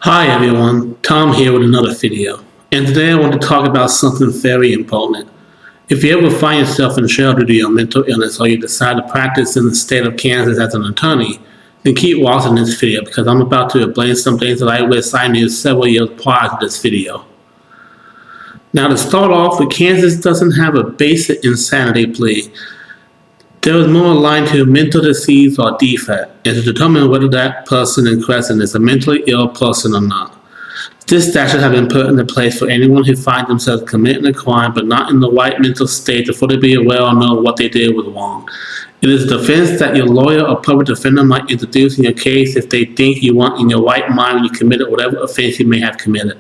Hi everyone, Tom here with another video. And today I want to talk about something very important. If you ever find yourself in jail due to your mental illness or you decide to practice in the state of Kansas as an attorney, then keep watching this video because I'm about to explain some things that I wish I knew several years prior to this video. Now to start off with, Kansas doesn't have a basic insanity plea. There is more aligned to mental disease or defect, and to determine whether that person in question is a mentally ill person or not. This statute has been put into place for anyone who finds themselves committing a crime but not in the right mental state to fully be aware or know what they did was wrong. It is a defense that your lawyer or public defender might introduce in your case if they think you weren't in your right mind when you committed whatever offense you may have committed.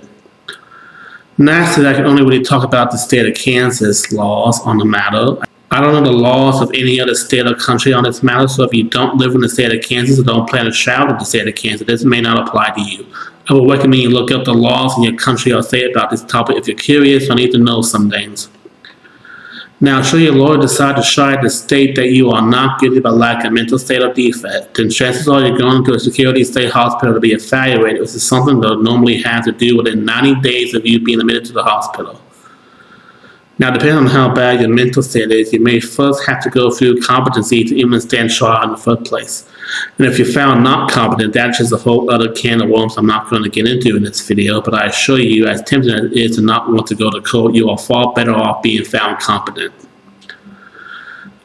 Next, I can only really talk about the state of Kansas laws on the matter. I don't know the laws of any other state or country on this matter, so if you don't live in the state of Kansas or don't plan to travel to the state of Kansas, this may not apply to you. I would recommend you look up the laws in your country or state about this topic if you're curious or need to know some things. Now, should your lawyer decide to try to state that you are not guilty by lack of mental state or defect, then chances are you're going to a security state hospital to be evaluated, which is something they'll normally have to do within 90 days of you being admitted to the hospital. Now, depending on how bad your mental state is, you may first have to go through competency to even stand trial in the first place. And if you're found not competent, that's just a whole other can of worms I'm not going to get into in this video, but I assure you, as tempting as it is to not want to go to court, you are far better off being found competent.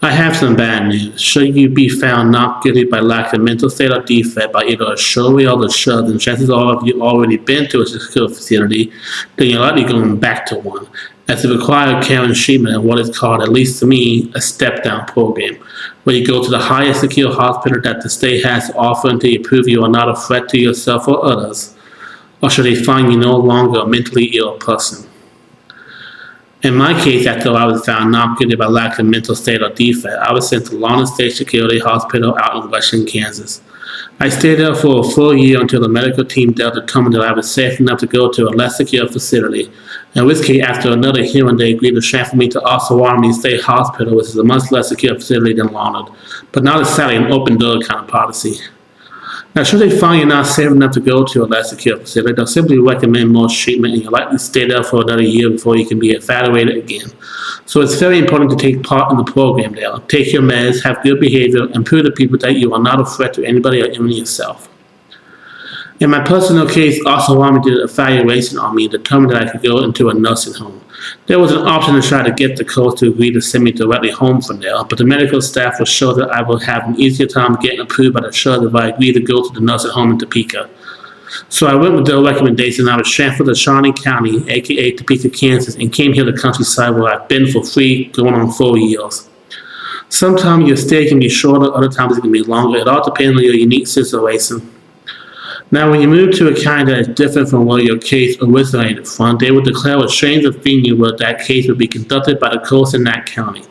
I have some bad news. Should you be found not guilty by lack of mental state or defect by either a jury or the judge, and chances are if you've already been to a secure facility, then you're likely going back to one, as it requires care and treatment in what is called, at least to me, a step-down program, where you go to the highest secure hospital that the state has to offer until you prove you are not a threat to yourself or others, or should they find you no longer a mentally ill person. In my case, after I was found not guilty by lack of mental state or defect, I was sent to Lawrence State Security Hospital out in western Kansas. I stayed there for a full year until the medical team there determined that I was safe enough to go to a less secure facility, in which case, after another hearing, they agreed to transfer me to Osawatomie State Hospital, which is a much less secure facility than Larned, but not exactly an open-door kind of policy. Now, should they find you not safe enough to go to a less secure facility, they'll simply recommend more treatment, and you'll likely stay there for another year before you can be evaluated again. So it's very important to take part in the program there. Take your meds, have good behavior, and prove to people that you are not a threat to anybody or even yourself. In my personal case, Osawatomie did an evaluation on me and determined that I could go into a nursing home. There was an option to try to get the coach to agree to send me directly home from there, but the medical staff was sure that I would have an easier time getting approved by the judge if I agreed to go to the nursing home in Topeka. So I went with their recommendation. I was transferred to Shawnee County, aka Topeka, Kansas, and came here to the countryside where I've been for 3 going on 4 years. Sometimes your stay can be shorter, other times it can be longer. It all depends on your unique situation. Now, when you move to a county that is different from where your case originated from, they will declare a change of venue where that case will be conducted by the courts in that county.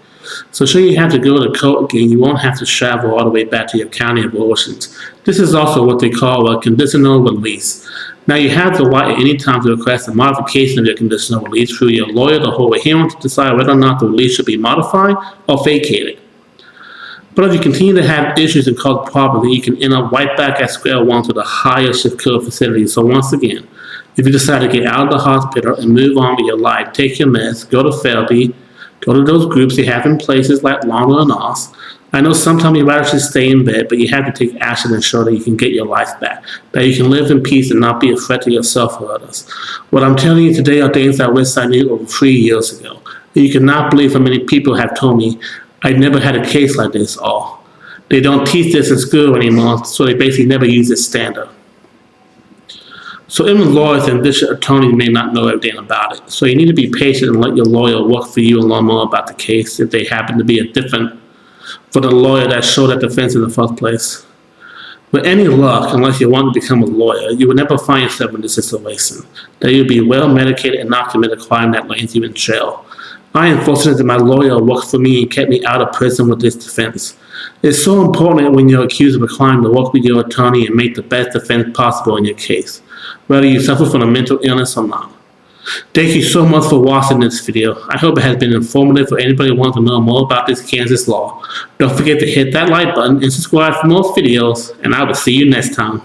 So should you have to go to court again, you won't have to travel all the way back to your county of origin. This is also what they call a conditional release. Now, you have the right at any time to request a modification of your conditional release through your lawyer to hold a hearing to decide whether or not the release should be modified or vacated. But if you continue to have issues and cause problems, then you can end up right back at square one to the highest secure facility. So once again, if you decide to get out of the hospital and move on with your life, take your meds, go to therapy, go to those groups you have in places like Longer and Oz. I know sometimes you'd rather just stay in bed, but you have to take action to ensure that you can get your life back, that you can live in peace and not be a threat to yourself or others. What I'm telling you today are things I wish I knew over 3 years ago. You cannot believe how many people have told me I never had a case like this, or they don't teach this in school anymore, so they basically never use it standard. So even lawyers and district attorneys may not know everything about it. So you need to be patient and let your lawyer work for you and learn more about the case if they happen to be a different for the lawyer that showed that defense in the first place. With any luck, unless you want to become a lawyer, you will never find yourself in this situation, that you'll be well medicated and not commit a crime that lands you in jail. I am fortunate that my lawyer worked for me and kept me out of prison with this defense. It's so important when you're accused of a crime to work with your attorney and make the best defense possible in your case, whether you suffer from a mental illness or not. Thank you so much for watching this video. I hope it has been informative for anybody who wants to know more about this Kansas law. Don't forget to hit that like button and subscribe for more videos, and I will see you next time.